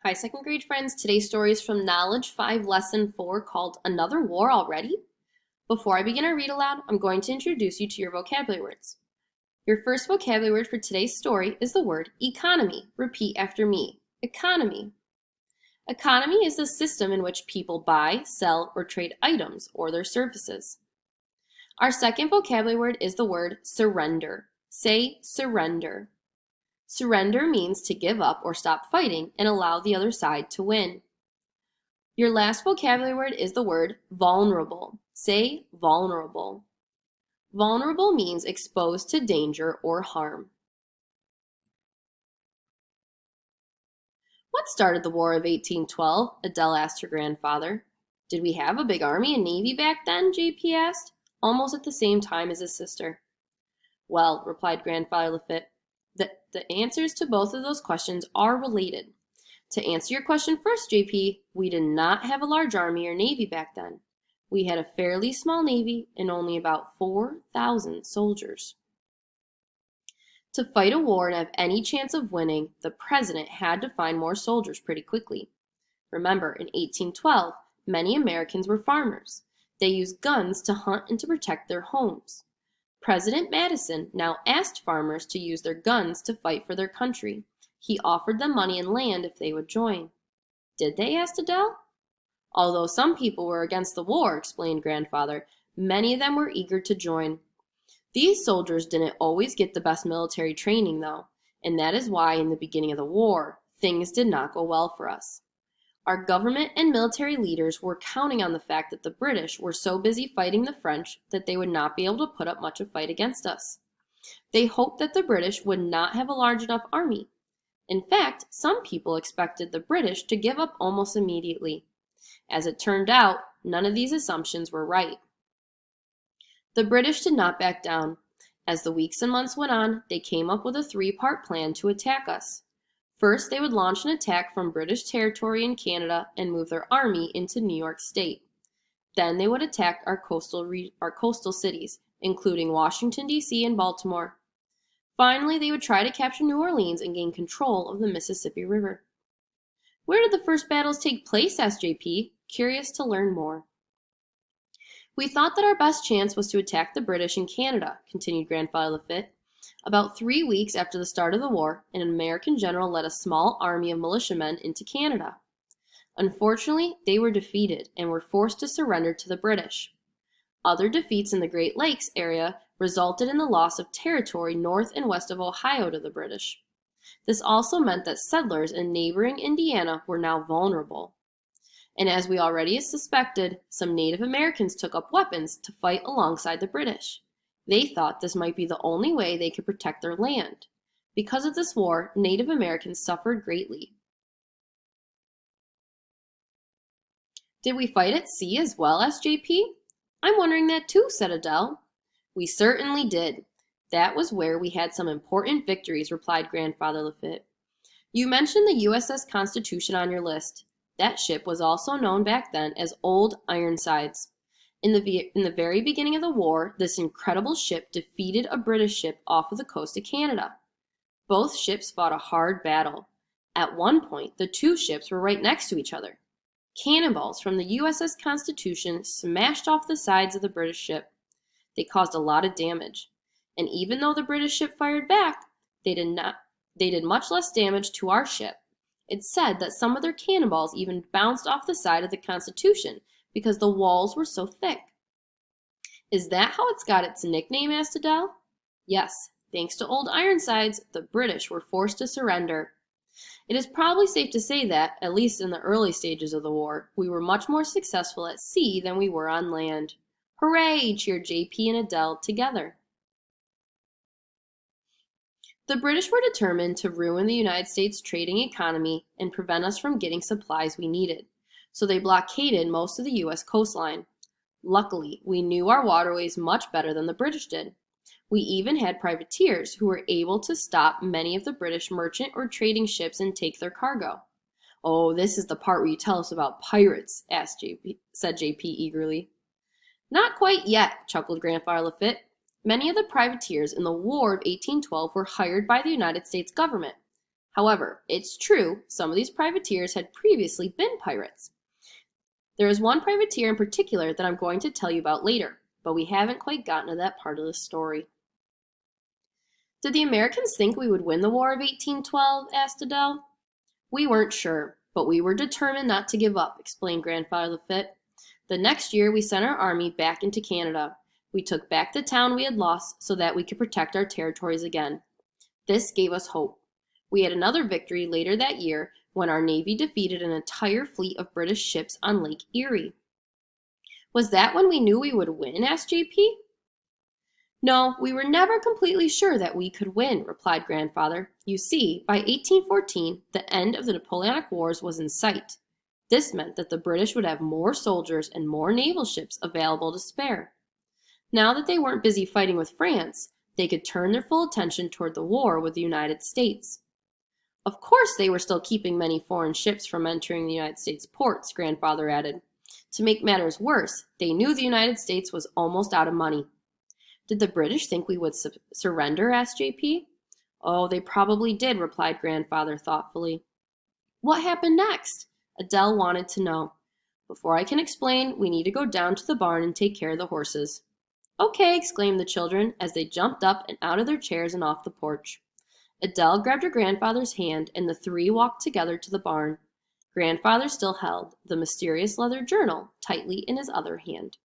Hi, second grade friends. Today's story is from Knowledge 5, Lesson 4, called Another War Already? Before I begin our read aloud, I'm going to introduce you to your vocabulary words. Your first vocabulary word for today's story is the word economy. Repeat after me. Economy. Economy is the system in which people buy, sell, or trade items or their services. Our second vocabulary word is the word surrender. Say surrender. Surrender means to give up or stop fighting and allow the other side to win. Your last vocabulary word is the word vulnerable. Say vulnerable. Vulnerable means exposed to danger or harm. What started the War of 1812? Adele asked her grandfather. Did we have a big army and navy back then? JP asked, almost at the same time as his sister. Well, replied Grandfather Lafitte, the answers to both of those questions are related. To answer your question first, JP, we did not have a large army or navy back then. We had a fairly small navy and only about 4,000 soldiers. To fight a war and have any chance of winning, the president had to find more soldiers pretty quickly. Remember, in 1812, many Americans were farmers. They used guns to hunt and to protect their homes. President Madison now asked farmers to use their guns to fight for their country. He offered them money and land if they would join. Did they? Asked Adele. Although some people were against the war, explained Grandfather, many of them were eager to join. These soldiers didn't always get the best military training, though, and that is why in the beginning of the war, things did not go well for us. Our government and military leaders were counting on the fact that the British were so busy fighting the French that they would not be able to put up much of a fight against us. They hoped that the British would not have a large enough army. In fact, some people expected the British to give up almost immediately. As it turned out, none of these assumptions were right. The British did not back down. As the weeks and months went on, they came up with a three-part plan to attack us. First, they would launch an attack from British territory in Canada and move their army into New York State. Then they would attack our coastal cities, including Washington, D.C. and Baltimore. Finally, they would try to capture New Orleans and gain control of the Mississippi River. Where did the first battles take place? Asked JP, curious to learn more. We thought that our best chance was to attack the British in Canada, continued Grandfather Lafitte. About 3 weeks after the start of the war, an American general led a small army of militiamen into Canada. Unfortunately, they were defeated and were forced to surrender to the British. Other defeats in the Great Lakes area resulted in the loss of territory north and west of Ohio to the British. This also meant that settlers in neighboring Indiana were now vulnerable. And as we already suspected, some Native Americans took up weapons to fight alongside the British. They thought this might be the only way they could protect their land. Because of this war, Native Americans suffered greatly. Did we fight at sea as well? Asked JP. I'm wondering that too, said Adele. We certainly did. That was where we had some important victories, replied Grandfather Lafitte. You mentioned the Uss Constitution on your list. That ship was also known back then as Old Ironsides. In the very beginning of the war, this incredible ship defeated a British ship off of the coast of Canada. Both ships fought a hard battle. At one point, the two ships were right next to each other. Cannonballs from the USS Constitution smashed off the sides of the British ship. They caused a lot of damage. And even though the British ship fired back, they did much less damage to our ship. It's said that some of their cannonballs even bounced off the side of the Constitution because the walls were so thick. Is that how it's got its nickname? Asked Adele. Yes, thanks to Old Ironsides, the British were forced to surrender. It is probably safe to say that, at least in the early stages of the war, we were much more successful at sea than we were on land. Hooray! Cheered JP and Adele together. The British were determined to ruin the United States trading economy and prevent us from getting supplies we needed, so they blockaded most of the U.S. coastline. Luckily, we knew our waterways much better than the British did. We even had privateers who were able to stop many of the British merchant or trading ships and take their cargo. Oh, this is the part where you tell us about pirates, said JP eagerly. Not quite yet, chuckled Grandfather Lafitte. Many of the privateers in the War of 1812 were hired by the United States government. However, it's true some of these privateers had previously been pirates. There is one privateer in particular that I'm going to tell you about later, but we haven't quite gotten to that part of the story. Did the Americans think we would win the War of 1812? Asked Adele. We weren't sure, but we were determined not to give up, explained Grandfather Lafitte. The next year, we sent our army back into Canada. We took back the town we had lost so that we could protect our territories again. This gave us hope. We had another victory later that year when our Navy defeated an entire fleet of British ships on Lake Erie. Was that when we knew we would win? Asked JP. No, we were never completely sure that we could win, replied Grandfather. You see, by 1814, the end of the Napoleonic Wars was in sight. This meant that the British would have more soldiers and more naval ships available to spare. Now that they weren't busy fighting with France, they could turn their full attention toward the war with the United States. Of course, they were still keeping many foreign ships from entering the United States ports, Grandfather added. To make matters worse, they knew the United States was almost out of money. Did the British think we would surrender? Asked JP. Oh, they probably did, replied Grandfather thoughtfully. What happened next? Adele wanted to know. Before I can explain, we need to go down to the barn and take care of the horses. Okay, exclaimed the children as they jumped up and out of their chairs and off the porch. Adele grabbed her grandfather's hand, and the three walked together to the barn. Grandfather still held the mysterious leather journal tightly in his other hand.